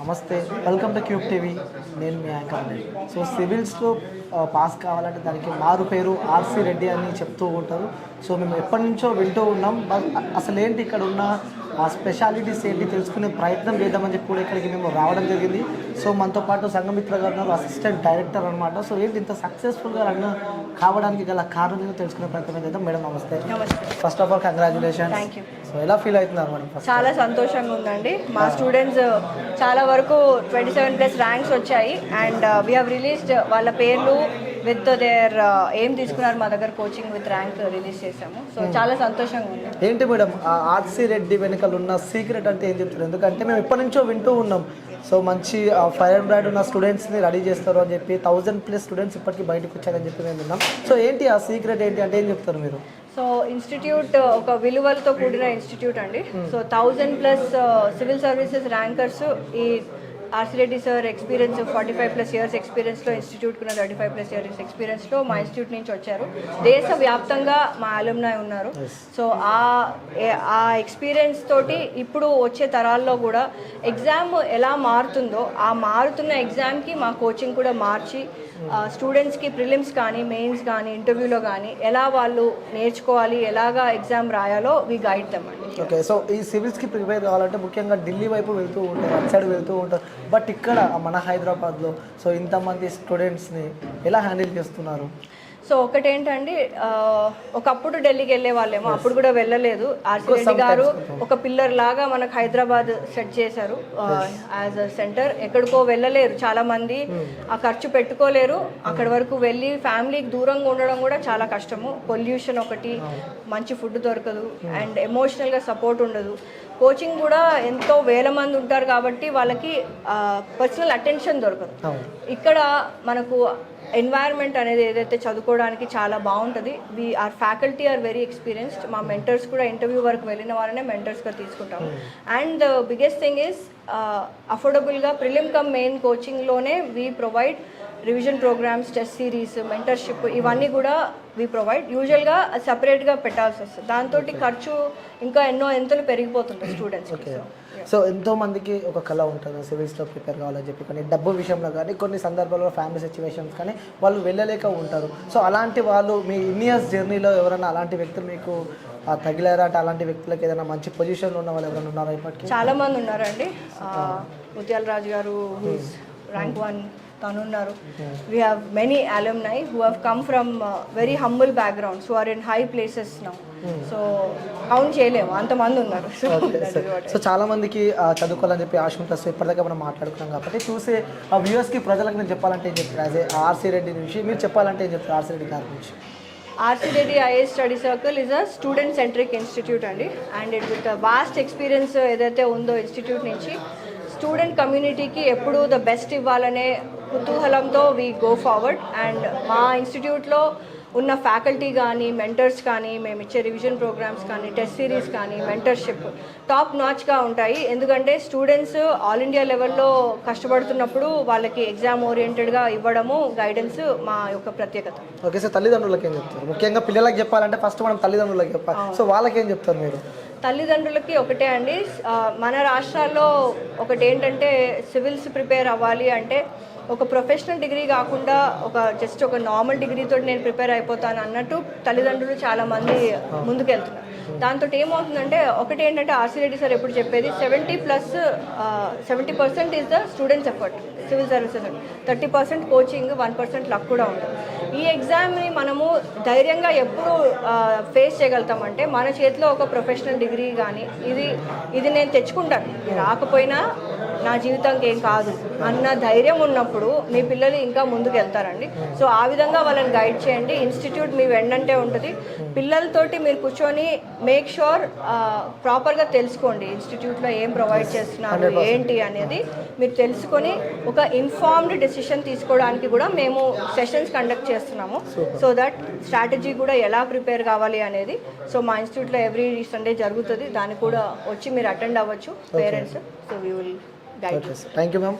నమస్తే, welcome to cube TV. నేను మీ anchor. So సివిల్స్లో pass కావాలంటే దానికి మారు పేరు ఆర్సి రెడ్డి అని చెప్తూ ఉంటారు. సో మేము ఎప్పటి నుంచో వింటూ ఉన్నాం. అసలు ఏంటి ఇక్కడ ఉన్న ఆ స్పెషాలిటీస్ ఏంటి తెలుసుకునే ప్రయత్నం చేద్దామని చెప్పి కూడా ఇక్కడికి మేము రావడం జరిగింది. సో మనతో పాటు సంఘమిత్ర గారు ఉన్నారు, అసిస్టెంట్ డైరెక్టర్ అనమాట. సో ఏంటి ఇంత సక్సెస్ఫుల్గా రన్ కావడానికి గల కారణం తెలుసుకునే ప్రయత్నం చేద్దాం. మేడం నమస్తే. First of all congratulation. So ఎలా ఫీల్ అవుతున్నారు మేడం? చాలా సంతోషంగా ఉందండి. మా స్టూడెంట్స్ చాలా వరకు 27+ ర్యాంక్స్ వచ్చాయి అండ్ వీ హ్యావ్ రిలీజ్డ్ వాళ్ళ పేర్లు విత్ దేర్ ఏం తీసుకున్నారు మా దగ్గర కోచింగ్ విత్ ర్యాంక్ రిలీజ్ చేసాము. సో చాలా సంతోషంగా ఉంది. ఏంటి మేడం ఆర్సి రెడ్డి వెనుకలు ఉన్న సీక్రెట్ అంటే ఏం చెప్తారు? ఎందుకంటే మేము ఎప్పటి నుంచో వింటూ ఉన్నాం. సో మంచి 500 ఉన్న స్టూడెంట్స్ని రెడీ చేస్తారు అని చెప్పి 1000+ స్టూడెంట్స్ ఇప్పటికీ బయటకు వచ్చారని చెప్పి మేము విన్నాం. సో ఏంటి ఆ సీక్రెట్ ఏంటి అంటే ఏం చెప్తారు మీరు? సో ఇన్స్టిట్యూట్ ఒక విలువలతో కూడిన ఇన్స్టిట్యూట్ అండి. సో 1000+ సివిల్ సర్వీసెస్ ర్యాంకర్స్ ఈ RC Reddy sir experience 45+ years ఎక్స్పీరియన్స్లో ఇన్స్టిట్యూట్కున్న 35+ ఇయర్స్ ఎక్స్పీరియన్స్లో మా ఇన్స్టిట్యూట్ నుంచి వచ్చారు. దేశవ్యాప్తంగా మా అలుమ్నాయ్ ఉన్నారు. సో ఆ ఎక్స్పీరియన్స్ తోటి ఇప్పుడు వచ్చే తరాల్లో కూడా ఎగ్జామ్ ఎలా మారుతుందో ఆ మారుతున్న ఎగ్జామ్కి మా కోచింగ్ కూడా మార్చి స్టూడెంట్స్కి ప్రిలిమ్స్ కానీ మెయిన్స్ కానీ ఇంటర్వ్యూలో కానీ ఎలా వాళ్ళు నేర్చుకోవాలి, ఎలాగా ఎగ్జామ్ రాయాలో వి గైడ్ దెమ్ అండి. ఓకే, సో ఈ సివిల్స్కి ప్రిపేర్ కావాలంటే ముఖ్యంగా ఢిల్లీ వైపు వెళ్తూ ఉంటారు, అటు సైడ్ వెళ్తూ ఉంటారు. బట్ ఇక్కడ మన హైదరాబాద్లో సో ఇంతమంది స్టూడెంట్స్ని ఎలా హ్యాండిల్ చేస్తున్నారు? సో ఒకటేంటండి, ఒకప్పుడు ఢిల్లీకి వెళ్ళే వాళ్ళేమో, అప్పుడు కూడా వెళ్ళలేదు. ఆర్సి రెడ్డి గారు ఒక పిల్లర్ లాగా మనకు హైదరాబాద్ సెట్ చేశారు యాజ్ అ సెంటర్. ఎక్కడికో వెళ్ళలేరు చాలామంది, ఆ ఖర్చు పెట్టుకోలేరు. అక్కడి వరకు వెళ్ళి ఫ్యామిలీకి దూరంగా ఉండడం కూడా చాలా కష్టము. పొల్యూషన్ ఒకటి, మంచి ఫుడ్ దొరకదు అండ్ ఎమోషనల్గా సపోర్ట్ ఉండదు. కోచింగ్ కూడా ఎంతో వేల మంది ఉంటారు కాబట్టి వాళ్ళకి పర్సనల్ అటెన్షన్ దొరకదు. ఇక్కడ మనకు ఎన్వైర్న్మెంట్ అనేది ఏదైతే చదువుకోవడానికి చాలా బాగుంటుంది. Our faculty are very experienced. మా మెంటర్స్ కూడా ఇంటర్వ్యూ వరకు వెళ్ళిన వాళ్ళనే మెంటర్స్గా తీసుకుంటాము. And the biggest thing is అఫోర్డబుల్గా ప్రిలిమ్ కమ్ మెయిన్ కోచింగ్లోనే we provide revision programmes, test series, mentorship ఇవన్నీ కూడా వీ ప్రొవైడ్. యూజువల్గా సపరేట్గా పెట్టాల్సి వస్తుంది. దాంతో ఖర్చు ఇంకా ఎంతలు పెరిగిపోతుంటాయి స్టూడెంట్స్కి. సో ఎంతో మందికి ఒక కళ ఉంటుంది సివిల్స్లో ప్రిపేర్ కావాలని చెప్పి, కానీ డబ్బు విషయంలో కానీ కొన్ని సందర్భాల్లో ఫ్యామిలీ సిచ్యువేషన్స్ కానీ వాళ్ళు వెళ్ళలేక ఉంటారు. సో అలాంటి వాళ్ళు మీ ఇయర్స్ జర్నీలో ఎవరైనా అలాంటి వ్యక్తులు మీకు తగిలారా? అంటే అలాంటి వ్యక్తులకు ఏదైనా మంచి పొజిషన్లో ఉన్న వాళ్ళు ఎవరైనా ఉన్నారా ఇప్పటికీ? చాలామంది ఉన్నారండి. ముత్యాల రాజు గారు ర్యాంక్ 1 తను ఉన్నారు. We have many alumni who have come from very humble backgrounds who are in high places now. So count చేయలేము, అంతమంది ఉన్నారు. సో చాలా మందికి చదువుకోవాలని చెప్పి ఆశ ఉంటుంది. సో ఇప్పటిదాకా మనం మాట్లాడుకున్నాం కాబట్టి చూసే ఆ వ్యూవర్స్కి ప్రజలకు నేను చెప్పాలంటే ఏం చెప్తారు? యాజ్ ఏ ఆర్సి రెడ్డి నుంచి మీరు చెప్పాలంటే ఏం చెప్తారు ఆర్సి రెడ్డి గారి నుంచి? RC Reddy IAS study circle is a student centric institute అండి. And it with vast experience ఏదైతే ఉందో ఇన్స్టిట్యూట్ నుంచి స్టూడెంట్ కమ్యూనిటీకి ఎప్పుడూ ద బెస్ట్ ఇవ్వాలనే కుతూహలంతో వీ గో ఫార్వర్డ్. అండ్ మా ఇన్స్టిట్యూట్లో ఉన్న ఫ్యాకల్టీ కానీ మెంటర్స్ కానీ మేము ఇచ్చే రివిజన్ ప్రోగ్రామ్స్ కానీ టెస్ట్ సిరీస్ కానీ మెంటర్షిప్ టాప్ నాచ్గా ఉంటాయి. ఎందుకంటే స్టూడెంట్స్ ఆల్ ఇండియా లెవెల్లో కష్టపడుతున్నప్పుడు వాళ్ళకి ఎగ్జామ్ ఓరియంటెడ్గా ఇవ్వడము గైడెన్స్ మా యొక్క ప్రత్యేకత. ఓకే, సో తల్లిదండ్రులకి ఏం చెప్తారు? ముఖ్యంగా పిల్లలకి చెప్పాలంటే ఫస్ట్ మనం తల్లిదండ్రులకి చెప్పాలి. సో వాళ్ళకి ఏం చెప్తారు మీరు? తల్లిదండ్రులకి ఒకటే అండి, మన రాష్ట్రాల్లో ఒకటి ఏంటంటే సివిల్స్ ప్రిపేర్ అవ్వాలి అంటే ఒక ప్రొఫెషనల్ డిగ్రీ కాకుండా జస్ట్ ఒక నార్మల్ డిగ్రీతో నేను ప్రిపేర్ అయిపోతాను అన్నట్టు తల్లిదండ్రులు చాలామంది ముందుకెళ్తున్నారు. దాంతో ఏమవుతుందంటే ఒకటి ఏంటంటే ఆర్సి రెడ్డి సార్ ఎప్పుడు చెప్పేది 70% is the students effort civil services, 30% coaching, 1% luck కూడా ఉంటుంది. ఈ ఎగ్జామ్ని మనము ధైర్యంగా ఎప్పుడు ఫేస్ చేయగలుగుతామంటే మన చేతిలో ఒక ప్రొఫెషనల్ డిగ్రీ కానీ ఇది నేను తెచ్చుకుంటాను, రాకపోయినా నా జీవితానికి ఏం కాదు అన్న ధైర్యం ఉన్నప్పుడు మీ పిల్లలు ఇంకా ముందుకు వెళ్తారండి. సో ఆ విధంగా వాళ్ళని గైడ్ చేయండి. ఇన్స్టిట్యూట్ మీ వెండంటే ఉంటుంది. పిల్లలతోటి మీరు కూర్చొని మేక్ షూర్ ప్రాపర్గా తెలుసుకోండి ఇన్స్టిట్యూట్లో ఏం ప్రొవైడ్ చేస్తున్నారు ఏంటి అనేది మీరు తెలుసుకొని ఒక ఇన్ఫార్మ్డ్ డెసిషన్ తీసుకోవడానికి కూడా మేము సెషన్స్ కండక్ట్ చేస్తున్నాము. సో దట్ స్ట్రాటజీ కూడా ఎలా ప్రిపేర్ కావాలి అనేది. సో మా ఇన్స్టిట్యూట్లో ఎవ్రీ సండే జరుగుతుంది, దాన్ని కూడా వచ్చి మీరు అటెండ్ అవ్వచ్చు parents. So we will guide. Thank you ma'am.